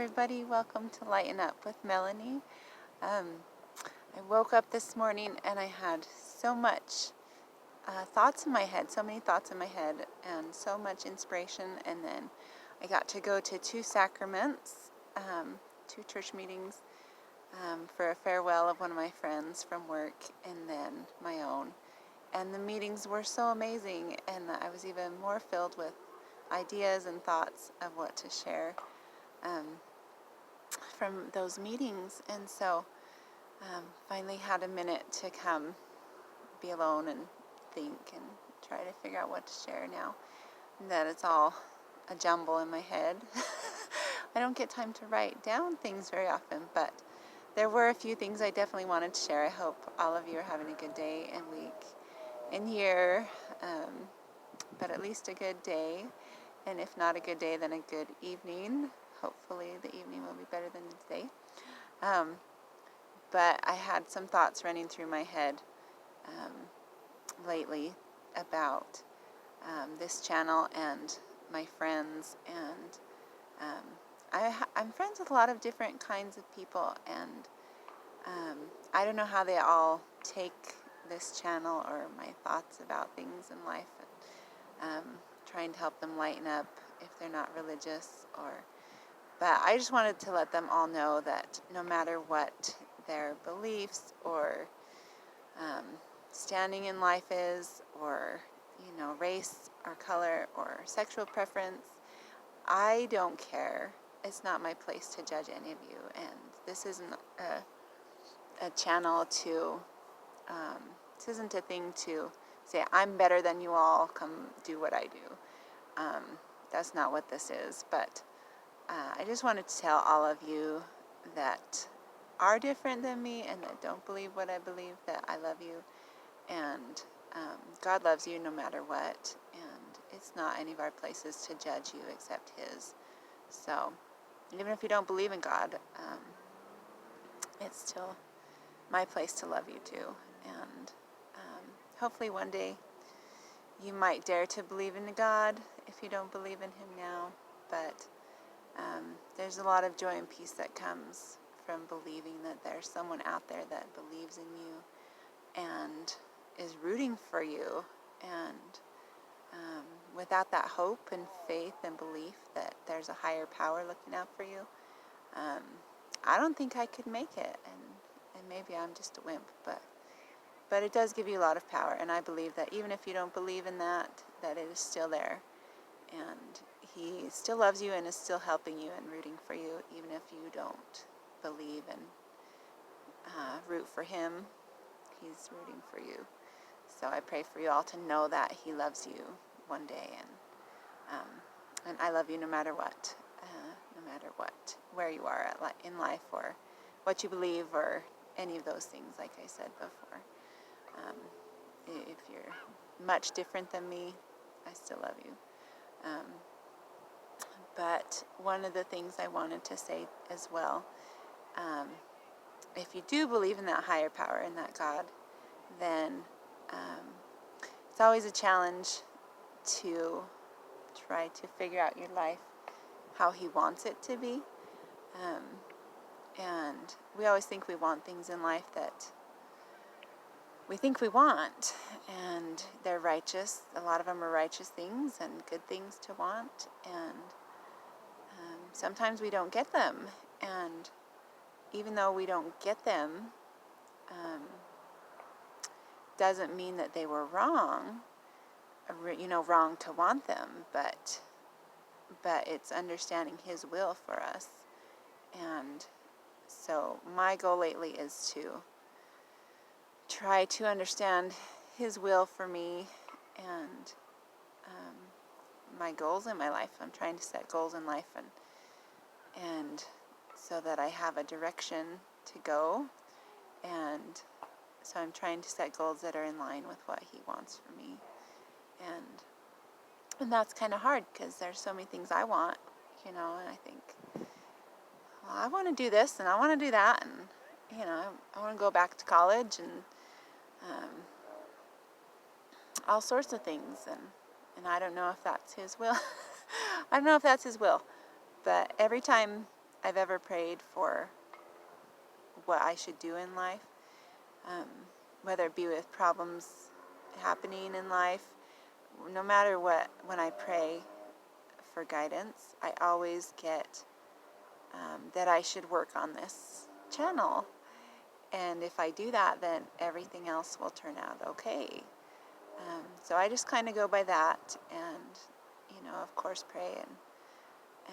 everybody. Welcome to Lighten Up with Melanie. I woke up this morning and I had so much thoughts in my head, so many thoughts in my head, and so much inspiration. And then I got to go to two sacraments, two church meetings for a farewell of one of my friends from work, and then my own. And the meetings were so amazing, and I was even more filled with ideas and thoughts of what to share from those meetings. And so finally had a minute to come be alone and think and try to figure out what to share now that it's all a jumble in my head. I don't get time to write down things very often, but there were a few things I definitely wanted to share. I hope all of you are having a good day and week and year, but at least a good day. And if not a good day, then a good evening. Hopefully the evening will be better than the day. But I had some thoughts running through my head lately about this channel and my friends. And I'm friends with a lot of different kinds of people. And I don't know how they all take this channel or my thoughts about things in life. And, trying to help them lighten up if they're not religious, but I just wanted to let them all know that no matter what their beliefs or standing in life is, or race or color or sexual preference, I don't care. It's not my place to judge any of you, and this isn't a channel to this isn't a thing to say I'm better than you all, come do what I do. That's not what this is, but I just wanted to tell all of you that are different than me and that don't believe what I believe, that I love you, and God loves you no matter what, and it's not any of our places to judge you except His. So even if you don't believe in God, it's still my place to love you too, and hopefully one day you might dare to believe in God if you don't believe in Him now, but there's a lot of joy and peace that comes from believing that there's someone out there that believes in you and is rooting for you. And without that hope and faith and belief that there's a higher power looking out for you, I don't think I could make it. And maybe I'm just a wimp, but it does give you a lot of power. And I believe that even if you don't believe in that it is still there. And He still loves you and is still helping you and rooting for you, even if you don't believe and root for Him. He's rooting for you. So I pray for you all to know that He loves you one day, and I love you no matter what, where you are in life, or what you believe, or any of those things. Like I said before, if you're much different than me, I still love you. But one of the things I wanted to say as well, if you do believe in that higher power and that God, then it's always a challenge to try to figure out your life how He wants it to be. And we always think we want things in life that we think we want, and they're righteous. A lot of them are righteous things and good things to want, and sometimes we don't get them. And even though we don't get them, doesn't mean that they were wrong, wrong to want them, but it's understanding His will for us. And so my goal lately is to try to understand His will for me and my goals in my life. I'm trying to set goals in life, and so that I have a direction to go, and so I'm trying to set goals that are in line with what He wants for me. And that's kind of hard because there's so many things I want, and I think, well, I want to do this and I want to do that, and I want to go back to college, and all sorts of things, and I don't know if that's His will. I don't know if that's His will, but every time I've ever prayed for what I should do in life, um, whether it be with problems happening in life. No matter what, when I pray for guidance, I always get that I should work on this channel. And if I do that, then everything else will turn out okay. So I just kind of go by that, and, of course, pray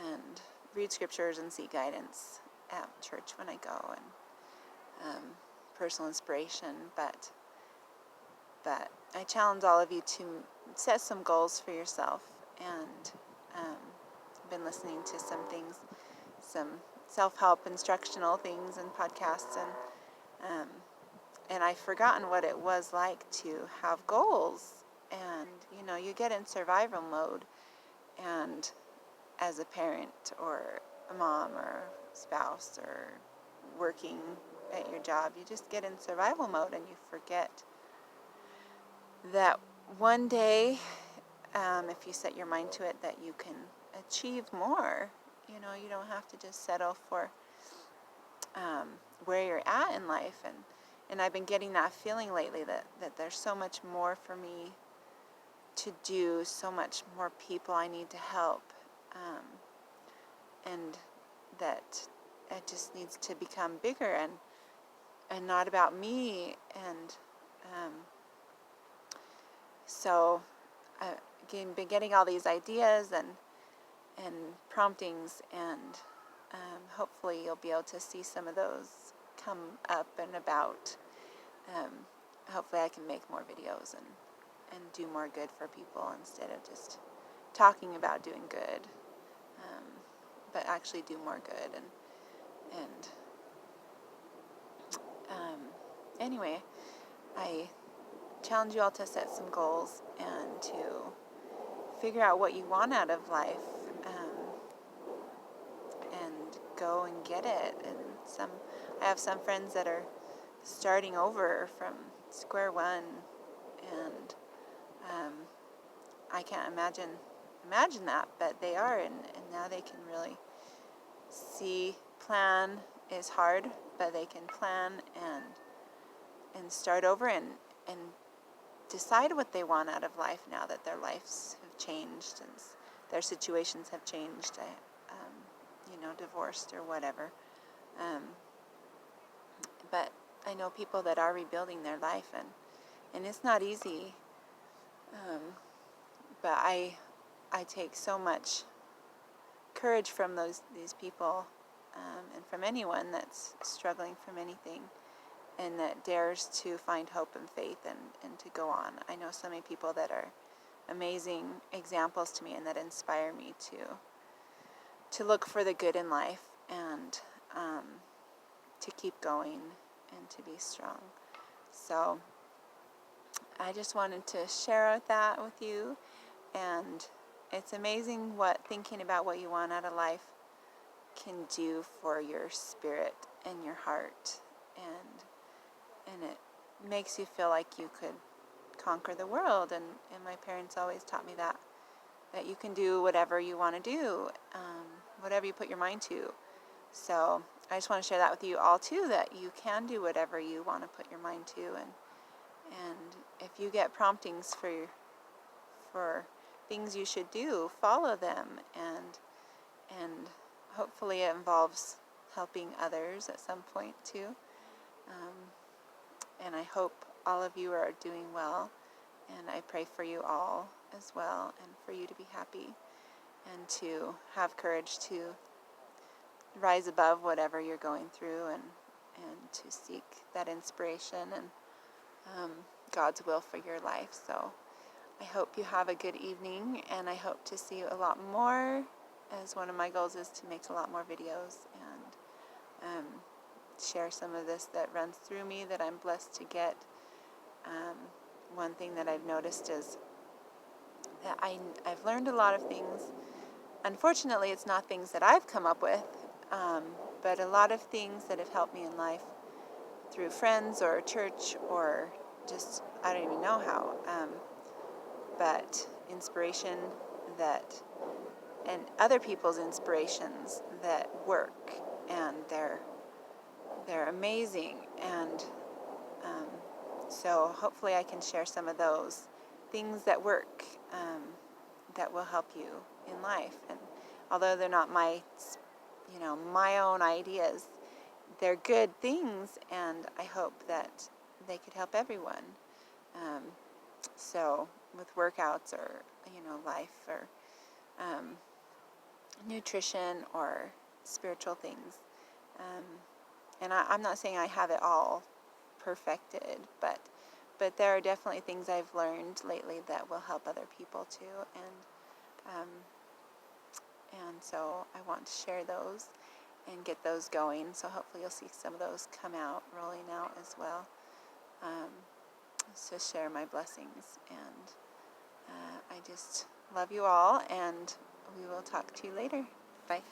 and read scriptures and seek guidance at church when I go, and personal inspiration. But I challenge all of you to set some goals for yourself. And I've been listening to some things, some self-help instructional things and podcasts, and I've forgotten what it was like to have goals. And you get in survival mode, and as a parent or a mom or spouse or working at your job, you just get in survival mode, and you forget that one day, if you set your mind to it, that you can achieve more. You don't have to just settle for where you're at in life. And I've been getting that feeling lately that there's so much more for me to do, so much more people I need to help, and that it just needs to become bigger and not about me. And so I've been getting all these ideas and promptings, and hopefully you'll be able to see some of those come up and about. Hopefully I can make more videos and do more good for people instead of just talking about doing good, but actually do more good. And anyway, I challenge you all to set some goals and to figure out what you want out of life, and go and get it. And I have some friends that are starting over from square one, and I can't imagine that, but they are, and now they can really plan is hard, but they can plan and start over and decide what they want out of life now that their lives have changed and their situations have changed, divorced or whatever. But I know people that are rebuilding their life, and it's not easy. But I take so much courage from these people, and from anyone that's struggling from anything, and that dares to find hope and faith and to go on. I know so many people that are amazing examples to me and that inspire me to look for the good in life, and to keep going and to be strong. So I just wanted to share that with you. And it's amazing what thinking about what you want out of life can do for your spirit and your heart, and it makes you feel like you could conquer the world. And my parents always taught me that you can do whatever you want to do, whatever you put your mind to. So I just want to share that with you all too, that you can do whatever you want to put your mind to, and if you get promptings for things you should do, follow them, and hopefully it involves helping others at some point too. And I hope all of you are doing well, and I pray for you all as well, and for you to be happy and to have courage to rise above whatever you're going through, and to seek that inspiration and God's will for your life. So I hope you have a good evening, and I hope to see you a lot more, as one of my goals is to make a lot more videos and share some of this that runs through me that I'm blessed to get. One thing that I've noticed is that I've learned a lot of things. Unfortunately, it's not things that I've come up with, but a lot of things that have helped me in life through friends or church or just, I don't even know how, but inspiration and other people's inspirations that work, they're amazing. And um, so hopefully I can share some of those things that work, that will help you in life. And although they're not my own ideas, they're good things, and I hope that they could help everyone. Um, so with workouts, or life, or nutrition, or spiritual things. Um, and I'm not saying I have it all perfected, but there are definitely things I've learned lately that will help other people too, and so I want to share those and get those going. So hopefully you'll see some of those rolling out as well. So share my blessings, and I just love you all, and we will talk to you later. Bye.